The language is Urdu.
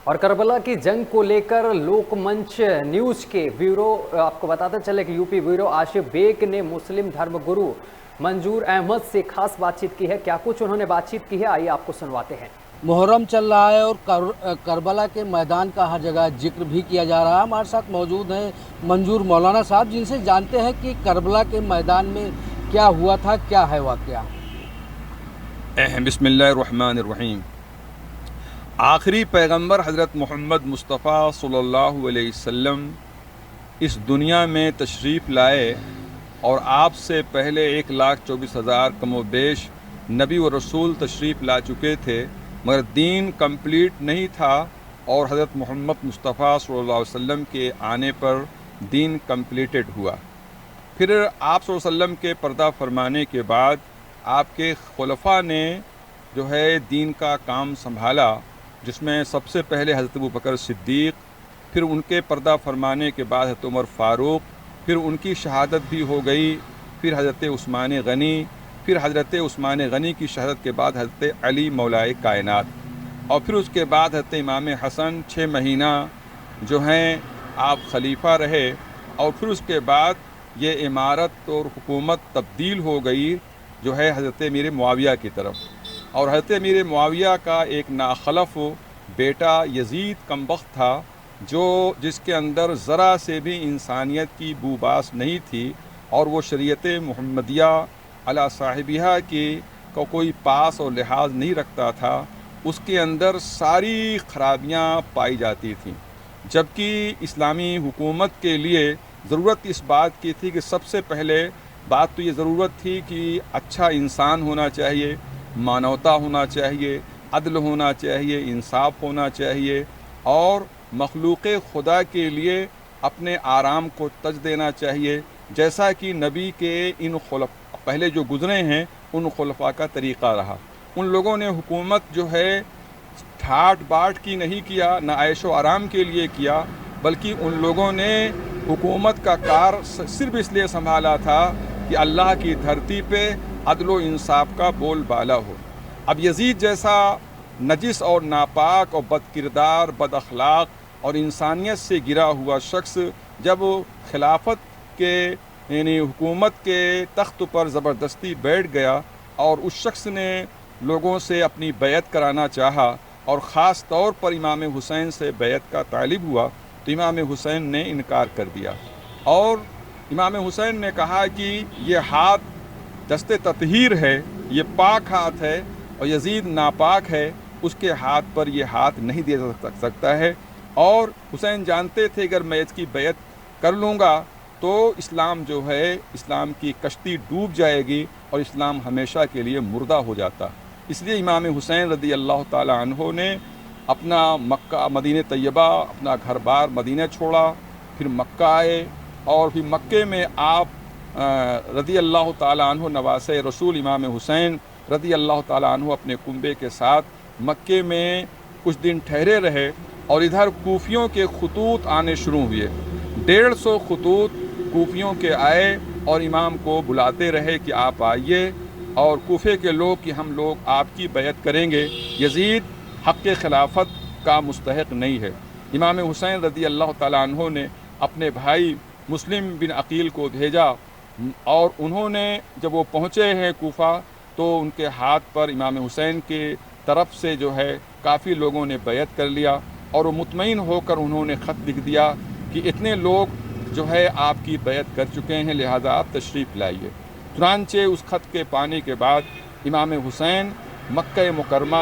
اور کربلا کی جنگ کو لے کر لوک منچ نیوز کے بیورو آپ کو بتاتے چلے کہ یوپی بیورو آصف بیگ نے مسلم دھرم گرو منظور احمد سے خاص بات چیت کی ہے. کیا کچھ انہوں نے بات چیت کی ہے آئیے آپ کو سنواتے ہیں. محرم چل رہا ہے اور کربلا کے میدان کا ہر جگہ ذکر بھی کیا جا رہا ہے. ہمارے ساتھ موجود ہیں منظور مولانا صاحب، جن سے جانتے ہیں کہ کربلا کے میدان میں کیا ہوا تھا، کیا ہے واقعہ. بسم اللہ الرحمن الرحیم. آخری پیغمبر حضرت محمد مصطفیٰ صلی اللہ علیہ وسلم اس دنیا میں تشریف لائے اور آپ سے پہلے 1,24,000 کم و بیش نبی و رسول تشریف لا چکے تھے، مگر دین کمپلیٹ نہیں تھا. اور حضرت محمد مصطفیٰ صلی اللہ علیہ وسلم کے آنے پر دین کمپلیٹڈ ہوا. پھر آپ صلی اللہ علیہ وسلم کے پردہ فرمانے کے بعد آپ کے خلفاء نے جو ہے دین کا کام سنبھالا، جس میں سب سے پہلے حضرت ابوبکر صدیق، پھر ان کے پردہ فرمانے کے بعد حضرت عمر فاروق، پھر ان کی شہادت بھی ہو گئی، پھر حضرت عثمان غنی، پھر حضرت عثمان غنی کی شہادت کے بعد حضرت علی مولائے کائنات، اور پھر اس کے بعد حضرت امام حسن 6 مہینہ جو ہیں آپ خلیفہ رہے. اور پھر اس کے بعد یہ امارت اور حکومت تبدیل ہو گئی جو ہے حضرت امیر معاویہ کی طرف. اور حضرت امیر معاویہ کا ایک ناخلف بیٹا یزید کمبخت تھا، جس کے اندر ذرا سے بھی انسانیت کی بو باس نہیں تھی، اور وہ شریعت محمدیہ علی صاحبہ کی کو کوئی پاس اور لحاظ نہیں رکھتا تھا. اس کے اندر ساری خرابیاں پائی جاتی تھیں، جبکہ اسلامی حکومت کے لیے ضرورت اس بات کی تھی کہ سب سے پہلے بات تو یہ ضرورت تھی کہ اچھا انسان ہونا چاہیے، مانوتا ہونا چاہیے، عدل ہونا چاہیے، انصاف ہونا چاہیے، اور مخلوق خدا کے لیے اپنے آرام کو تج دینا چاہیے، جیسا کہ نبی کے ان پہلے جو گزرے ہیں ان خلفاء کا طریقہ رہا. ان لوگوں نے حکومت جو ہے ٹھاٹ باٹ کی نہیں کیا، نہ عیش و آرام کے لیے کیا، بلکہ ان لوگوں نے حکومت کا کار صرف اس لیے سنبھالا تھا کہ اللہ کی دھرتی پہ عدل و انصاف کا بول بالا ہو. اب یزید جیسا نجس اور ناپاک اور بد کردار، بد اخلاق اور انسانیت سے گرا ہوا شخص جب خلافت کے یعنی حکومت کے تخت پر زبردستی بیٹھ گیا اور اس شخص نے لوگوں سے اپنی بیعت کرانا چاہا اور خاص طور پر امام حسین سے بیعت کا طالب ہوا، تو امام حسین نے انکار کر دیا. اور امام حسین نے کہا کہ یہ ہاتھ دست تطہیر ہے، یہ پاک ہاتھ ہے، اور یزید ناپاک ہے، اس کے ہاتھ پر یہ ہاتھ نہیں دیا سکتا ہے. اور حسین جانتے تھے اگر میں اس کی بیعت کر لوں گا تو اسلام جو ہے، اسلام کی کشتی ڈوب جائے گی اور اسلام ہمیشہ کے لیے مردہ ہو جاتا. اس لیے امام حسین رضی اللہ تعالی عنہ نے اپنا مکہ مدینہ طیبہ، اپنا گھر بار مدینہ چھوڑا، پھر مکہ آئے، اور پھر مکے میں آپ رضی اللہ تعالیٰ عنہ نواسہ رسول امام حسین رضی اللہ تعالیٰ عنہ اپنے کنبے کے ساتھ مکے میں کچھ دن ٹھہرے رہے. اور ادھر کوفیوں کے خطوط آنے شروع ہوئے. 150 خطوط کوفیوں کے آئے اور امام کو بلاتے رہے کہ آپ آئیے، اور کوفے کے لوگ کہ ہم لوگ آپ کی بیعت کریں گے، یزید حق خلافت کا مستحق نہیں ہے. امام حسین رضی اللہ تعالیٰ عنہ نے اپنے بھائی مسلم بن عقیل کو بھیجا، اور انہوں نے جب وہ پہنچے ہیں کوفہ تو ان کے ہاتھ پر امام حسین کے طرف سے جو ہے کافی لوگوں نے بیعت کر لیا، اور وہ مطمئن ہو کر انہوں نے خط لکھ دیا کہ اتنے لوگ جو ہے آپ کی بیعت کر چکے ہیں، لہذا آپ تشریف لائیے. چنانچہ اس خط کے پانے کے بعد امام حسین مکہ مکرمہ